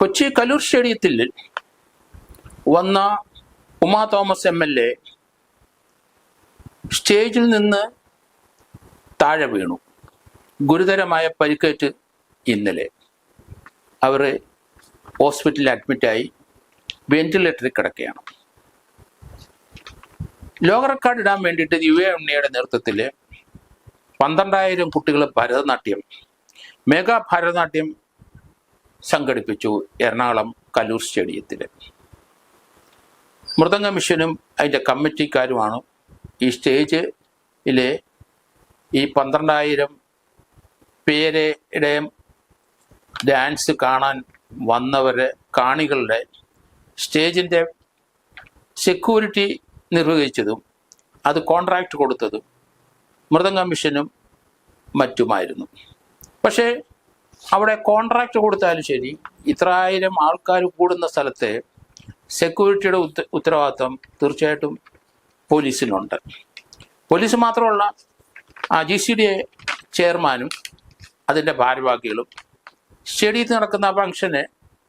കൊച്ചി കലൂർ സ്റ്റേഡിയത്തിൽ വന്ന Uma Thomas MLA സ്റ്റേജിൽ നിന്ന് താഴെ വീണു. ഗുരുതരമായ പരിക്കേറ്റ് ഇന്നലെ അവർ ഹോസ്പിറ്റലിൽ അഡ്മിറ്റായി വെന്റിലേറ്ററിൽ കിടക്കുകയാണ്. ലോക റെക്കോർഡ് ഇടാൻ വേണ്ടിയിട്ട് UAMയുടെ നേതൃത്വത്തിൽ 12,000 കുട്ടികൾ ഭരതനാട്യം മെഗാ ഭരതനാട്യം സംഘടിപ്പിച്ചു എറണാകുളം കലൂർ സ്റ്റേഡിയത്തിൽ. മൃദംഗ മിഷനും അതിൻ്റെ കമ്മിറ്റിക്കാരുമാണ് ഈ സ്റ്റേജിലെ ഈ 12,000 പേരുടെ ഡാൻസ് കാണാൻ വന്നവരെ കാണികളുടെ സ്റ്റേജിൻ്റെ സെക്യൂരിറ്റി നിർവഹിച്ചതും അത് കോൺട്രാക്റ്റ് കൊടുത്തതും മൃദംഗ മിഷനും മറ്റുമായിരുന്നു. പക്ഷേ അവിടെ കോൺട്രാക്റ്റ് കൊടുത്താലും ശരി, ഇത്രായിരം ആൾക്കാർ കൂടുന്ന സ്ഥലത്തെ സെക്യൂരിറ്റിയുടെ ഉത്തരവാദിത്വം തീർച്ചയായിട്ടും പോലീസിനുണ്ട്. പോലീസ് മാത്രമല്ല, GCDA ചെയർമാനും അതിൻ്റെ ഭാരവാഹികളും സ്റ്റേഡിയത്തിൽ നടക്കുന്ന ഫംഗ്ഷന്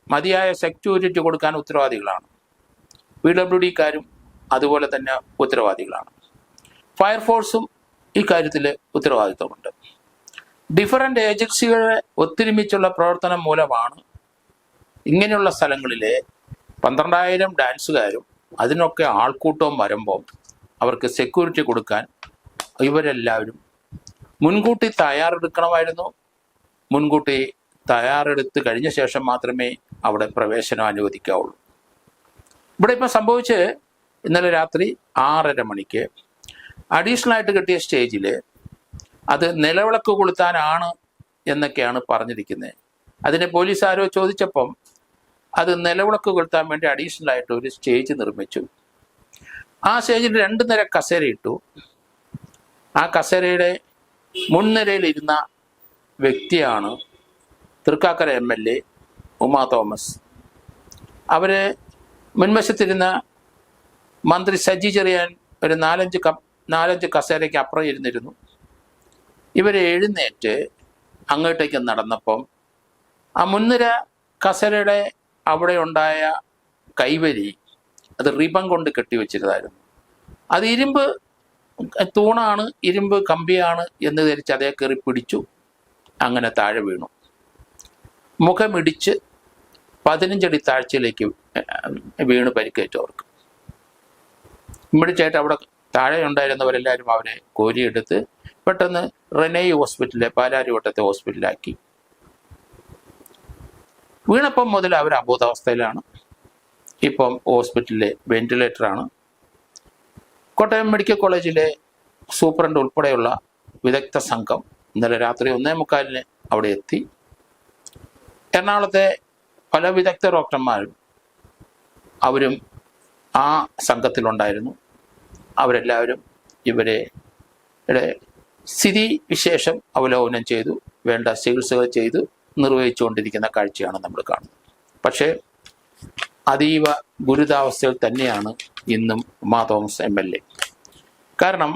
മതിയായ സെക്യൂരിറ്റി കൊടുക്കാൻ ഉത്തരവാദികളാണ്. PWDക്കാരും അതുപോലെ തന്നെ ഉത്തരവാദികളാണ്. ഫയർഫോഴ്സും ഈ കാര്യത്തിൽ ഉത്തരവാദിത്വമുണ്ട്. ഡിഫറൻ്റ് ഏജൻസികളെ ഒത്തൊരുമിച്ചുള്ള പ്രവർത്തനം മൂലമാണ് ഇങ്ങനെയുള്ള സ്ഥലങ്ങളിലെ 12,000 ഡാൻസുകാരും അതിനൊക്കെ ആൾക്കൂട്ടവും വരുമ്പോൾ അവർക്ക് സെക്യൂരിറ്റി കൊടുക്കാൻ ഇവരെല്ലാവരും മുൻകൂട്ടി തയ്യാറെടുക്കണമായിരുന്നു. മുൻകൂട്ടി തയ്യാറെടുത്ത് കഴിഞ്ഞ ശേഷം മാത്രമേ അവിടെ പ്രവേശനം അനുവദിക്കാവുള്ളൂ. ഇവിടെ ഇപ്പം സംഭവിച്ച് ഇന്നലെ രാത്രി 6:30 മണിക്ക് അഡീഷണൽ ആയിട്ട് കിട്ടിയ സ്റ്റേജിൽ അത് നിലവിളക്ക് കൊളുത്താനാണ് എന്നൊക്കെയാണ് പറഞ്ഞിരിക്കുന്നത്. അതിനെ പോലീസ് ആരോ ചോദിച്ചപ്പം അത് നിലവിളക്ക് കൊളുത്താൻ വേണ്ടി അഡീഷണൽ ആയിട്ട് ഒരു സ്റ്റേജ് നിർമ്മിച്ചു. ആ സ്റ്റേജിൽ 2 നിര കസേര ഇട്ടു. ആ കസേരയുടെ മുൻനിരയിലിരുന്ന വ്യക്തിയാണ് തൃക്കാക്കര MLA ഉമാ തോമസ്. അവരെ മുൻവശത്തിരുന്ന മന്ത്രി സജി ചെറിയാൻ ഒരു 4-5 കസേരയ്ക്ക് അപ്പുറം ഇരുന്നിരുന്നു. ഇവരെ എഴുന്നേറ്റ് അങ്ങോട്ടേക്ക് നടന്നപ്പം ആ മുൻനിര കസേരയുടെ അവിടെ ഉണ്ടായ കൈവരി അത് റിബൺ കൊണ്ട് കെട്ടിവെച്ചിരുന്നായിരുന്നു. അത് ഇരുമ്പ് തൂണാണ്, ഇരുമ്പ് കമ്പിയാണ് എന്ന് ധരിച്ച് അതേ കയറി പിടിച്ചു. അങ്ങനെ താഴെ വീണു. മുഖമിടിച്ച് 15 അടി താഴ്ചയിലേക്ക് വീണ് പരിക്കേറ്റവർക്ക്. ഇമ്മീഡിയറ്റായിട്ട് അവിടെ താഴെ ഉണ്ടായിരുന്നവരെല്ലാവരും അവരെ കോരിയെടുത്ത് പെട്ടെന്ന് റെനൈ ഹോസ്പിറ്റലിലെ പാലാരിവട്ടത്തെ ഹോസ്പിറ്റലിലാക്കി. വീണപ്പം മുതൽ അവർ അബോധാവസ്ഥയിലാണ്. ഇപ്പം ഹോസ്പിറ്റലിലെ വെന്റിലേറ്ററാണ്. കോട്ടയം മെഡിക്കൽ കോളേജിലെ സൂപ്രണ്ട് ഉൾപ്പെടെയുള്ള വിദഗ്ധ സംഘം ഇന്നലെ രാത്രി 1:45 അവിടെ എത്തി. എറണാകുളത്തെ പല വിദഗ്ധ ഡോക്ടർമാരും അവരും ആ സംഘത്തിലുണ്ടായിരുന്നു. അവരെല്ലാവരും ഇവരുടെ സ്ഥിതി വിശേഷം അവലോകനം ചെയ്തു, വേണ്ട ചികിത്സകൾ ചെയ്തു നിർവഹിച്ചുകൊണ്ടിരിക്കുന്ന കാഴ്ചയാണ് നമ്മൾ കാണുന്നത്. പക്ഷേ അതീവ ഗുരുതാവസ്ഥയിൽ തന്നെയാണ് ഇന്നും ഉമാ തോമസ് MLA. കാരണം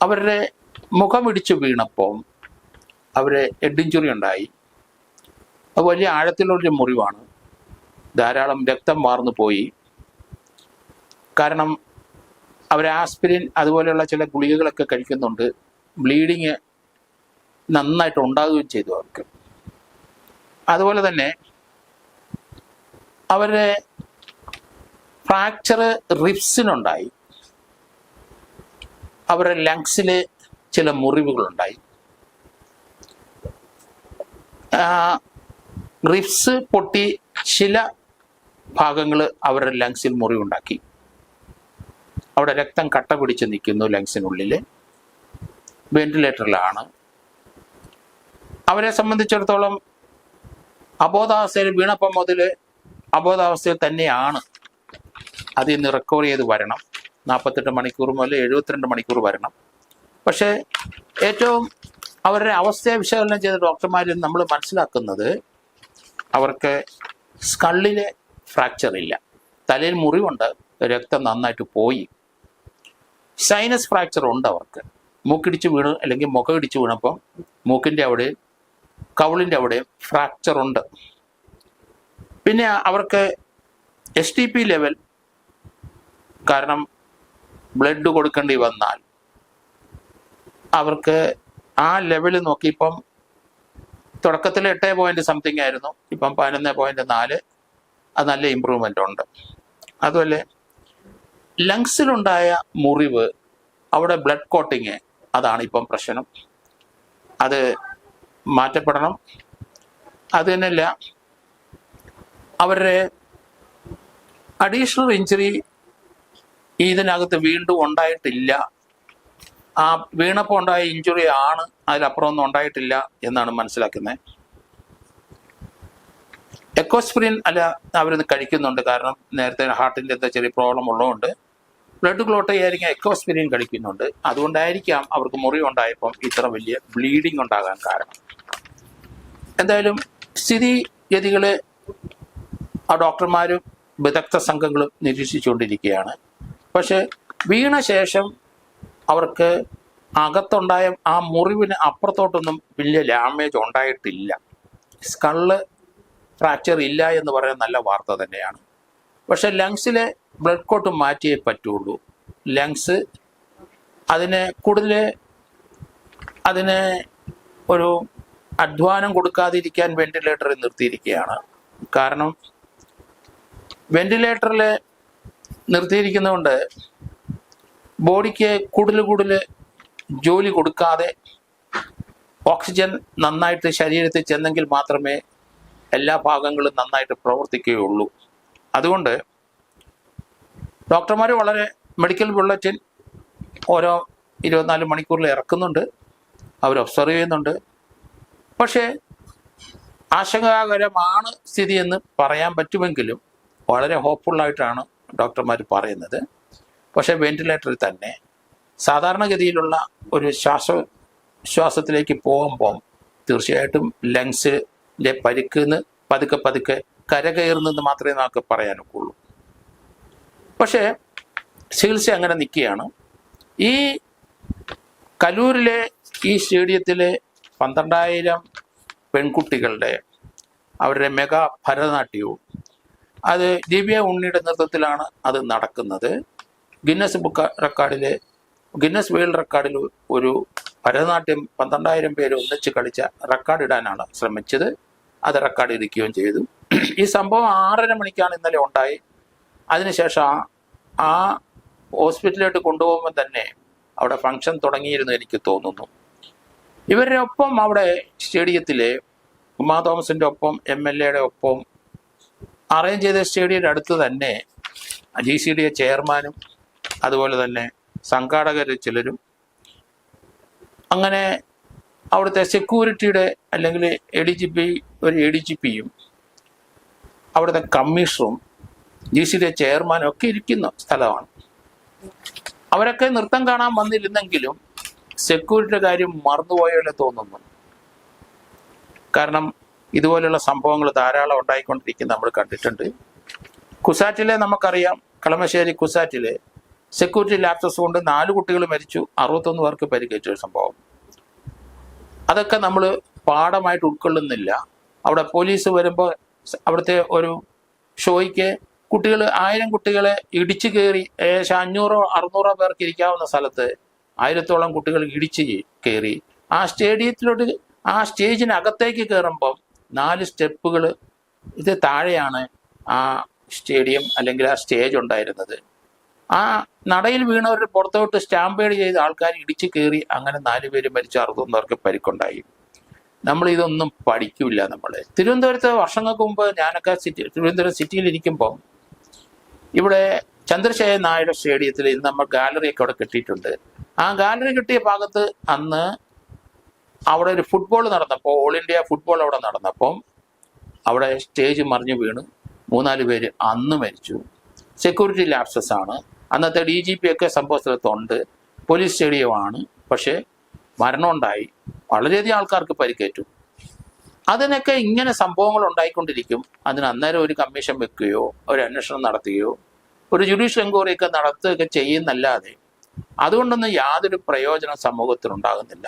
അവരുടെ മുഖമിടിച്ച് വീണപ്പോൾ അവരെ ഹെഡ് ഇഞ്ചുറി ഉണ്ടായി. അത് വലിയ ആഴത്തിലുള്ളൊരു മുറിവാണ്. ധാരാളം രക്തം വാർന്നു പോയി. കാരണം അവർ ആസ്പിരിൻ അതുപോലെയുള്ള ചില ഗുളികകളൊക്കെ കഴിക്കുന്നുണ്ട്. ബ്ലീഡിങ് നന്നായിട്ട് ഉണ്ടാകുകയും ചെയ്തു അവർക്ക്. അതുപോലെ തന്നെ അവരുടെ ഫ്രാക്ചർ റിബ്സിനുണ്ടായി. അവരുടെ ലങ്സിൽ ചില മുറിവുകളുണ്ടായി. റിബ്സ് പൊട്ടി ചില ഭാഗങ്ങൾ അവരുടെ ലങ്സിൽ മുറിവുണ്ടാക്കി. അവിടെ രക്തം കട്ട പിടിച്ച് നിൽക്കുന്നു. ലങ്സിനുള്ളിൽ വെന്റിലേറ്ററിലാണ്. അവരെ സംബന്ധിച്ചിടത്തോളം അബോധാവസ്ഥയിൽ വീണപ്പം മുതൽ അബോധാവസ്ഥയിൽ തന്നെയാണ്. അതിൽ നിന്ന് റിക്കവർ ചെയ്ത് വരണം. 48 മണിക്കൂർ മുതൽ 72 മണിക്കൂർ വരണം. പക്ഷേ ഏറ്റവും അവരുടെ അവസ്ഥയെ വിശകലനം ചെയ്ത ഡോക്ടർമാരിൽ നമ്മൾ മനസ്സിലാക്കുന്നത് അവർക്ക് സ്കള്ളിലെ ഫ്രാക്ചർ ഇല്ല. തലയിൽ മുറിവുണ്ട്, രക്തം നന്നായിട്ട് പോയി. സൈനസ് ഫ്രാക്ചർ ഉണ്ട് അവർക്ക്. മൂക്കിടിച്ച് വീണ് അല്ലെങ്കിൽ മുഖമിടിച്ച് വീണപ്പം മൂക്കിൻ്റെ അവിടെ കവിളിൻ്റെ അവിടെ ഫ്രാക്ചർ ഉണ്ട്. പിന്നെ അവർക്ക് STP ലെവൽ, കാരണം ബ്ലഡ് കൊടുക്കേണ്ടി വന്നാൽ അവർക്ക് ആ ലെവൽ നോക്കി ഇപ്പം തുടക്കത്തിൽ 8 ആയിരുന്നു, ഇപ്പം 11.4. അത് നല്ല ഇമ്പ്രൂവ്മെൻ്റ് ഉണ്ട്. അതുപോലെ ലങ്സിലുണ്ടായ മുറിവ്, അവിടെ ബ്ലഡ് കോട്ടിങ്, അതാണ് ഇപ്പം പ്രശ്നം. അത് മാറ്റപ്പെടണം. അത് തന്നെയല്ല, അവരുടെ അഡീഷണൽ ഇഞ്ചുറി ഇതിനകത്ത് വീണ്ടും ഉണ്ടായിട്ടില്ല. ആ വീണപ്പോൾ ഉണ്ടായ ഇഞ്ചുറി ആണ്, അതിലപ്പുറം ഒന്നും ഉണ്ടായിട്ടില്ല എന്നാണ് മനസ്സിലാക്കുന്നത്. എക്കോസ്പ്രിൻ അല്ല അവരിന്ന് കഴിക്കുന്നുണ്ട്, കാരണം നേരത്തെ ഹാർട്ടിൻ്റെ എന്താ ചെറിയ പ്രോബ്ലം ഉള്ളതുകൊണ്ട് ബ്ലഡ് ക്ലോട്ട് ചെയ്യാതിരിക്കാൻ എക്കോസ്പിരിൻ കഴിക്കുന്നുണ്ട്. അതുകൊണ്ടായിരിക്കാം അവർക്ക് മുറിവ് ഉണ്ടായപ്പം ഇത്ര വലിയ ബ്ലീഡിങ് ഉണ്ടാകാൻ കാരണം. എന്തായാലും സ്ഥിതിഗതികൾ ആ ഡോക്ടർമാരും വിദഗ്ധ സംഘങ്ങളും നിരീക്ഷിച്ചുകൊണ്ടിരിക്കുകയാണ്. പക്ഷെ വീണ ശേഷം അവർക്ക് അകത്തുണ്ടായ ആ മുറിവിന് അപ്പുറത്തോട്ടൊന്നും വലിയ ഡാമേജ് ഉണ്ടായിട്ടില്ല. സ്കള്ള് ഫ്രാക്ചർ ഇല്ല എന്ന് പറയാൻ നല്ല വാർത്ത തന്നെയാണ്. പക്ഷെ ലങ്സിലെ ബ്ലഡ് കോട്ട് മാറ്റിയേ പറ്റുള്ളൂ. ലങ്സ് അതിന് ഒരു അധ്വാനം കൊടുക്കാതിരിക്കാൻ വെന്റിലേറ്ററിൽ നിർത്തിയിരിക്കുകയാണ്. കാരണം വെന്റിലേറ്ററിൽ നിർത്തിയിരിക്കുന്നതുകൊണ്ട് ബോഡിക്ക് കൂടുതൽ ജോലി കൊടുക്കാതെ ഓക്സിജൻ നന്നായിട്ട് ശരീരത്തിൽ ചെന്നെങ്കിൽ മാത്രമേ എല്ലാ ഭാഗങ്ങളും നന്നായിട്ട് പ്രവർത്തിക്കുകയുള്ളൂ. അതുകൊണ്ട് ഡോക്ടർമാർ വളരെ മെഡിക്കൽ ബുള്ളറ്റിൻ ഓരോ 24 മണിക്കൂറിൽ ഇറക്കുന്നുണ്ട്, അവർ ഒബ്സർവ് ചെയ്യുന്നുണ്ട്. പക്ഷേ ആശങ്കാകരമാണ് സ്ഥിതി എന്ന് പറയാൻ പറ്റുമെങ്കിലും വളരെ ഹോപ്പ്ഫുള്ളായിട്ടാണ് ഡോക്ടർമാർ പറയുന്നത്. പക്ഷേ വെന്റിലേറ്ററിൽ തന്നെ സാധാരണഗതിയിലുള്ള ഒരു ശ്വാസത്തിലേക്ക് പോകുമ്പം തീർച്ചയായിട്ടും ലങ്സിലെ പരിക്കുന്ന് പതുക്കെ കരകയറുന്നെന്ന് മാത്രമേ നമുക്ക് പറയാനൊക്കുള്ളൂ. പക്ഷേ ചികിത്സ അങ്ങനെ നിൽക്കുകയാണ്. ഈ കലൂരിലെ ഈ സ്റ്റേഡിയത്തിലെ 12,000 പെൺകുട്ടികളുടെ അവരുടെ മെഗാ ഭരതനാട്യവും അത് ദിവ്യ ഉണ്ണിയുടെ നേതൃത്വത്തിലാണ് അത് നടക്കുന്നത്. ഗിന്നസ് വേൾഡ് റെക്കോർഡിൽ ഒരു ഭരതനാട്യം 12,000 പേര് ഒന്നിച്ച് കളിച്ച റെക്കോർഡ് ഇടാനാണ് ശ്രമിച്ചത്. അത് റെക്കോർഡ് ഇരിക്കുകയും ചെയ്തു. ഈ സംഭവം 6:30 മണിക്കാണ് ഇന്നലെ ഉണ്ടായി. അതിനുശേഷം ആ ഹോസ്പിറ്റലിലോട്ട് കൊണ്ടുപോകുമ്പോൾ തന്നെ അവിടെ ഫംഗ്ഷൻ തുടങ്ങിയിരുന്നു എനിക്ക് തോന്നുന്നു. ഇവരുടെ ഒപ്പം അവിടെ സ്റ്റേഡിയത്തിലെ ഉമാ തോമസിൻ്റെ ഒപ്പം MLA ഒപ്പം അറേഞ്ച് ചെയ്ത സ്റ്റേഡിയത്തിൻ്റെ അടുത്ത് തന്നെ GCDA ചെയർമാനും അതുപോലെ തന്നെ സംഘാടകർ ചിലരും, അങ്ങനെ അവിടുത്തെ സെക്യൂരിറ്റിയുടെ അല്ലെങ്കിൽ ADGPയും അവിടുത്തെ കമ്മീഷണറും GCDA ചെയർമാനും ഒക്കെ ഇരിക്കുന്ന സ്ഥലമാണ്. അവരൊക്കെ നൃത്തം കാണാൻ വന്നിരുന്നെങ്കിലും സെക്യൂരിറ്റിയുടെ കാര്യം മറന്നുപോയല്ലേ തോന്നുന്നു. കാരണം ഇതുപോലെയുള്ള സംഭവങ്ങൾ ധാരാളം ഉണ്ടായിക്കൊണ്ടിരിക്കുന്ന നമ്മൾ കണ്ടിട്ടുണ്ട്. കുസാറ്റിലെ നമുക്കറിയാം, കളമശ്ശേരി കുസാറ്റിലെ സെക്യൂരിറ്റി ലാപ്സസ് കൊണ്ട് 4 കുട്ടികൾ മരിച്ചു, 61 പേർക്ക് പരിക്കേറ്റ ഒരു സംഭവം. അതൊക്കെ നമ്മൾ പാഠമായിട്ട് ഉൾക്കൊള്ളുന്നില്ല. അവിടെ പോലീസ് വരുമ്പോൾ അവിടുത്തെ ഒരു ഷോയ്ക്ക് 1000 കുട്ടികളെ ഇടിച്ചു കയറി, ഏകദേശം 500-600 പേർക്ക് ഇരിക്കാവുന്ന സ്ഥലത്ത് 1000-ഓളം കുട്ടികൾ ഇടിച്ച് കയറി. ആ സ്റ്റേഡിയത്തിലോട്ട്, ആ സ്റ്റേജിനകത്തേക്ക് കയറുമ്പം 4 സ്റ്റെപ്പുകൾ ഇത് താഴെയാണ് ആ സ്റ്റേഡിയം അല്ലെങ്കിൽ ആ സ്റ്റേജ് ഉണ്ടായിരുന്നത്. ആ നടയിൽ വീണവരുടെ പുറത്തോട്ട് സ്റ്റാമ്പേഡ് ചെയ്ത ആൾക്കാർ ഇടിച്ചു കയറി, അങ്ങനെ 4 പേര് മരിച്ചു, 61 പേർക്ക് പരിക്കുണ്ടായി. നമ്മൾ ഇതൊന്നും പഠിക്കില്ല. തിരുവനന്തപുരത്ത് വർഷങ്ങൾക്ക് മുമ്പ് ഞാനൊക്കെ തിരുവനന്തപുരം സിറ്റിയിൽ ഇരിക്കുമ്പം ഇവിടെ ചന്ദ്രശേഖരൻ നായരുടെ സ്റ്റേഡിയത്തിൽ ഇന്ന് നമ്മൾ ഗാലറിയൊക്കെ അവിടെ കെട്ടിയിട്ടുണ്ട്. ആ ഗാലറി കിട്ടിയ ഭാഗത്ത് അന്ന് അവിടെ ഒരു ഫുട്ബോൾ നടന്നപ്പോൾ, ഓൾ ഇന്ത്യ ഫുട്ബോൾ അവിടെ നടന്നപ്പം അവിടെ സ്റ്റേജ് മറിഞ്ഞു വീണ് 3-4 പേര് അന്ന് മരിച്ചു. സെക്യൂരിറ്റി ലാപ്സസ് ആണ്. അന്നത്തെ DGP ഒക്കെ സംഭവ സ്ഥലത്തുണ്ട്. പോലീസ് സ്റ്റേഡിയമാണ്. പക്ഷേ മരണമുണ്ടായി, വളരെയധികം ആൾക്കാർക്ക് പരിക്കേറ്റു. അതിനൊക്കെ ഇങ്ങനെ സംഭവങ്ങൾ ഉണ്ടായിക്കൊണ്ടിരിക്കും. അതിന് അന്നേരം ഒരു കമ്മീഷൻ വെക്കുകയോ ഒരു അന്വേഷണം നടത്തുകയോ ഒരു ജുഡീഷ്യൽ എൻക്വയറിയൊക്കെ നടത്തുകയൊക്കെ ചെയ്യുന്നല്ലാതെ അതുകൊണ്ടൊന്നും യാതൊരു പ്രയോജനം സമൂഹത്തിനുണ്ടാകുന്നില്ല.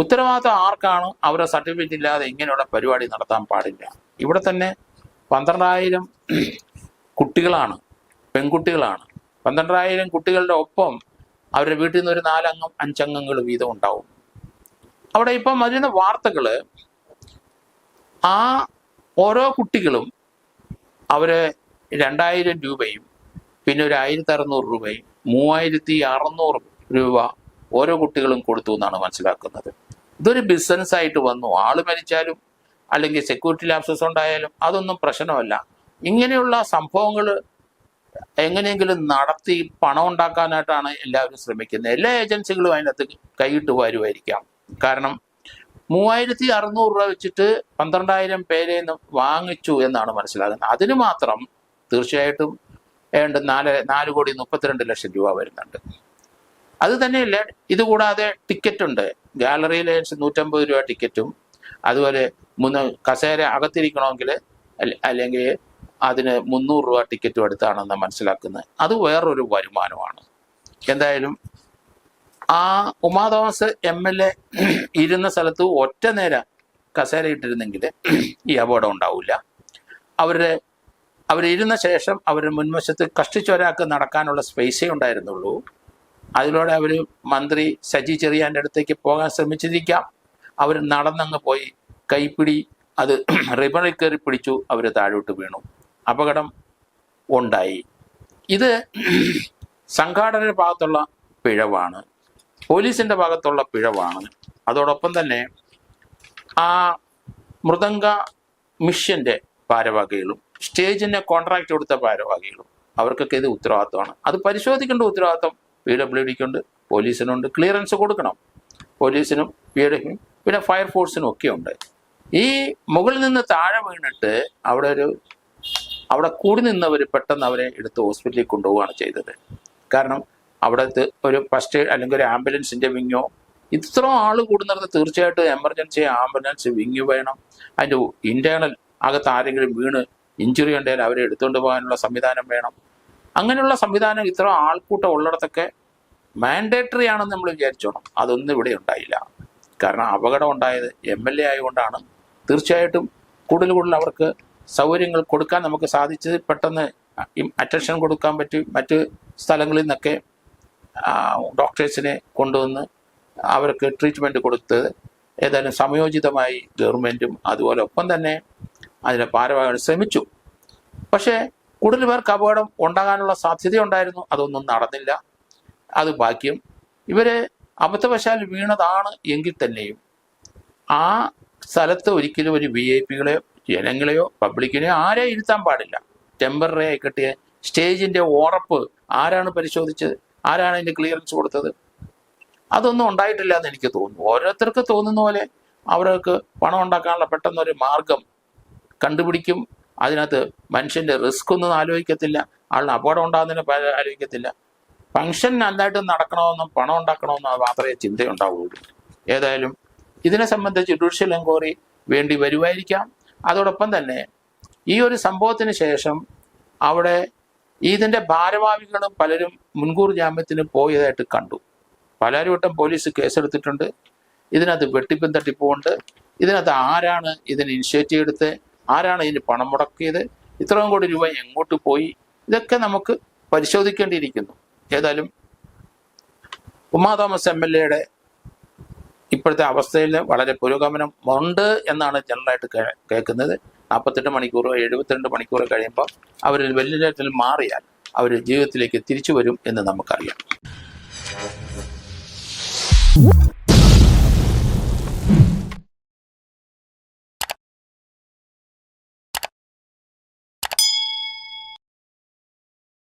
ഉത്തരവാദിത്വം ആർക്കാണ്? അവരുടെ സർട്ടിഫിക്കറ്റ് ഇല്ലാതെ ഇങ്ങനെയുള്ള പരിപാടി നടത്താൻ പാടില്ല. ഇവിടെ തന്നെ 12,000 കുട്ടികളാണ്, പെൺകുട്ടികളാണ്. 12,000 കുട്ടികളുടെ ഒപ്പം അവരുടെ വീട്ടിൽ നിന്ന് ഒരു 4 അംഗം 5 അംഗങ്ങൾ വീതം ഉണ്ടാവും. അവിടെ ഇപ്പം വരുന്ന വാർത്തകൾ, ആ ഓരോ കുട്ടികളും അവര് 2,000 രൂപയും പിന്നെ ഒരു 1,600 രൂപയും 3,600 രൂപ ഓരോ കുട്ടികളും കൊടുത്തു എന്നാണ് മനസ്സിലാക്കുന്നത്. ഇതൊരു ബിസിനസ് ആയിട്ട് വന്നു. ആള് മരിച്ചാലും അല്ലെങ്കിൽ സെക്യൂരിറ്റി ലാപ്സസ് ഉണ്ടായാലും അതൊന്നും പ്രശ്നമല്ല. ഇങ്ങനെയുള്ള സംഭവങ്ങൾ എങ്ങനെയെങ്കിലും നടത്തി പണം ഉണ്ടാക്കാനായിട്ടാണ് എല്ലാവരും ശ്രമിക്കുന്നത്. എല്ലാ ഏജൻസികളും അതിനകത്ത് കൈയിട്ട് വരുമായിരിക്കാം. കാരണം 3,600 രൂപ വെച്ചിട്ട് 12,000 പേരെ വാങ്ങിച്ചു എന്നാണ് മനസ്സിലാകുന്നത്. അതിന് മാത്രം തീർച്ചയായിട്ടും 4,32,00,000 രൂപ വരുന്നുണ്ട്. അത് തന്നെയല്ല, ഇതുകൂടാതെ ടിക്കറ്റ് ഉണ്ട്. ഗാലറിയിലെ 150 രൂപ ടിക്കറ്റും, അതുപോലെ 3 കസേര അകത്തിരിക്കണമെങ്കിൽ അല്ലെങ്കിൽ അതിന് 300 രൂപ ടിക്കറ്റും എടുത്താണെന്ന് മനസ്സിലാക്കുന്നത്. അത് വേറൊരു വരുമാനമാണ്. എന്തായാലും ആ ഉമാ തോമസ് MLA ഇരുന്ന സ്ഥലത്ത് ഒറ്റ നേരം കസേര ഇട്ടിരുന്നെങ്കിൽ ഈ അപകടം ഉണ്ടാവില്ല. അവരിരുന്ന ശേഷം അവരുടെ മുൻവശത്ത് കഷ്ടിച്ചൊരാൾക്ക് നടക്കാനുള്ള സ്പേസേ ഉണ്ടായിരുന്നുള്ളൂ. അതിലൂടെ അവർ മന്ത്രി സജി ചെറിയാൻ്റെ അടുത്തേക്ക് പോകാൻ ശ്രമിച്ചിരിക്കാം. അവർ നടന്നങ്ങ് പോയി, കൈപ്പിടി അത് റിബണിൽ കയറി പിടിച്ചു, അവർ താഴോട്ട് വീണു, അപകടം ഉണ്ടായി. ഇത് സംഘാടകരുടെ ഭാഗത്തുള്ള പിഴവാണ്, പോലീസിൻ്റെ ഭാഗത്തുള്ള പിഴവാണ്. അതോടൊപ്പം തന്നെ ആ മൃദംഗ മിഷൻ്റെ ഭാരവാഹികളും സ്റ്റേജിന് കോൺട്രാക്ട് കൊടുത്ത ഭാരവാഹികളും അവർക്കൊക്കെ ഇത് ഉത്തരവാദിത്തമാണ്. അത് പരിശോധിക്കേണ്ട ഉത്തരവാദിത്തം PWDക്കുണ്ട്, പോലീസിനുണ്ട്. ക്ലിയറൻസ് കൊടുക്കണം പോലീസിനും PWDക്കും പിന്നെ ഫയർഫോഴ്സിനും ഒക്കെ ഉണ്ട്. ഈ മുകളിൽ നിന്ന് താഴെ വീണിട്ട് അവിടെ കൂടി നിന്നവർ പെട്ടെന്ന് അവരെ എടുത്ത് ഹോസ്പിറ്റലിൽ കൊണ്ടുപോവുകയാണ് ചെയ്തത്. കാരണം അവിടുത്തെ ഒരു ഫസ്റ്റ് എയ്ഡ് അല്ലെങ്കിൽ ഒരു ആംബുലൻസിൻ്റെ വിങ്ങോ, ഇത്ര ആൾ കൂടുന്നത് തീർച്ചയായിട്ടും എമർജൻസി ആംബുലൻസ് വിങ്ങ് വേണം. അതിൻ്റെ ഇന്റേണൽ അകത്ത് ആരെങ്കിലും വീണ് ഇഞ്ചുറി ഉണ്ടെങ്കിൽ അവരെ എടുത്തുകൊണ്ട് പോകാനുള്ള സംവിധാനം വേണം. അങ്ങനെയുള്ള സംവിധാനം ഇത്ര ആൾക്കൂട്ടം ഉള്ളിടത്തൊക്കെ മാൻഡേറ്ററി ആണെന്ന് നമ്മൾ വിചാരിച്ചോണം. അതൊന്നും ഇവിടെ ഉണ്ടായില്ല. കാരണം അപകടം ഉണ്ടായത് MLA ആയതുകൊണ്ടാണ്. തീർച്ചയായിട്ടും കൂടുതൽ അവർക്ക് സൗകര്യങ്ങൾ കൊടുക്കാൻ നമുക്ക് സാധിച്ചത്. പെട്ടെന്ന് അറ്റൻഷൻ കൊടുക്കാൻ പറ്റും. മറ്റ് സ്ഥലങ്ങളിൽ നിന്നൊക്കെ ഡോക്ടേഴ്സിനെ കൊണ്ടുവന്ന് അവർക്ക് ട്രീറ്റ്മെൻറ്റ് കൊടുത്തത് ഏതായാലും സമയോചിതമായി ഗവൺമെൻറ്റും അതുപോലെ ഒപ്പം തന്നെ അതിനെ ഭാരവാഹികൾ ശ്രമിച്ചു. പക്ഷേ കൂടുതൽ പേർക്ക് അപകടം ഉണ്ടാകാനുള്ള സാധ്യതയുണ്ടായിരുന്നു. അതൊന്നും നടന്നില്ല. അത് ഭാഗ്യം. ഇവര് അബദ്ധവശാൽ വീണതാണ് എങ്കിൽ തന്നെയും ആ സ്ഥലത്ത് ഒരിക്കലും ഒരു VIPകളെയോ ജനങ്ങളെയോ പബ്ലിക്കിനെയോ ആരെയും ഇരുത്താൻ പാടില്ല. ടെമ്പററി ആയി കിട്ടിയ സ്റ്റേജിൻ്റെ ഉറപ്പ് ആരാണ് പരിശോധിച്ചത്? ആരാണ് അതിൻ്റെ ക്ലിയറൻസ് കൊടുത്തത്? അതൊന്നും ഉണ്ടായിട്ടില്ല എന്ന് എനിക്ക് തോന്നുന്നു. ഓരോരുത്തർക്ക് തോന്നുന്ന പോലെ അവർക്ക് പണം ഉണ്ടാക്കാനുള്ള പെട്ടെന്നൊരു മാർഗം കണ്ടുപിടിക്കും. അതിനകത്ത് മനുഷ്യൻ്റെ റിസ്ക് ഒന്നും ആലോചിക്കത്തില്ല, ആളിന് അപകടം ഉണ്ടാകുന്നതിനെ ആലോചിക്കത്തില്ല. ഫംഗ്ഷൻ നന്നായിട്ട് നടക്കണമെന്നും പണം ഉണ്ടാക്കണമെന്നും അത് മാത്രമേ ചിന്തയുണ്ടാവുകയുള്ളൂ. ഏതായാലും ഇതിനെ സംബന്ധിച്ച് ജുഡീഷ്യൽ എൻക്വയറി വേണ്ടി വരുമായിരിക്കാം. അതോടൊപ്പം തന്നെ ഈ ഒരു സംഭവത്തിന് ശേഷം അവിടെ ഇതിൻ്റെ ഭാരവാഹികളും പലരും മുൻകൂർ ജാമ്യത്തിന് പോയതായിട്ട് കണ്ടു. പലരും വട്ടം പോലീസ് കേസെടുത്തിട്ടുണ്ട്. ഇതിനകത്ത് വെട്ടിപ്പും തട്ടിപ്പുമുണ്ട്. ഇതിനകത്ത് ആരാണ് ഇതിന് ഇനിഷ്യേറ്റീവ് എടുത്ത്, ആരാണ് ഇതിന് പണം മുടക്കിയത്, ഇത്രയും കോടി രൂപ എങ്ങോട്ട് പോയി, ഇതൊക്കെ നമുക്ക് പരിശോധിക്കേണ്ടിയിരിക്കുന്നു. ഏതായാലും ഉമാ തോമസ് MLAയുടെ ഇപ്പോഴത്തെ അവസ്ഥയിൽ വളരെ പുരോഗമനം ഉണ്ട് എന്നാണ് ജനറലായിട്ട് കേൾക്കുന്നത്. 48 മണിക്കൂറോ 72 മണിക്കൂറോ കഴിയുമ്പോൾ അവർ വെന്റിലേറ്ററിൽ മാറിയാൽ അവർ ജീവിതത്തിലേക്ക് തിരിച്ചു വരും എന്ന് നമുക്കറിയാം.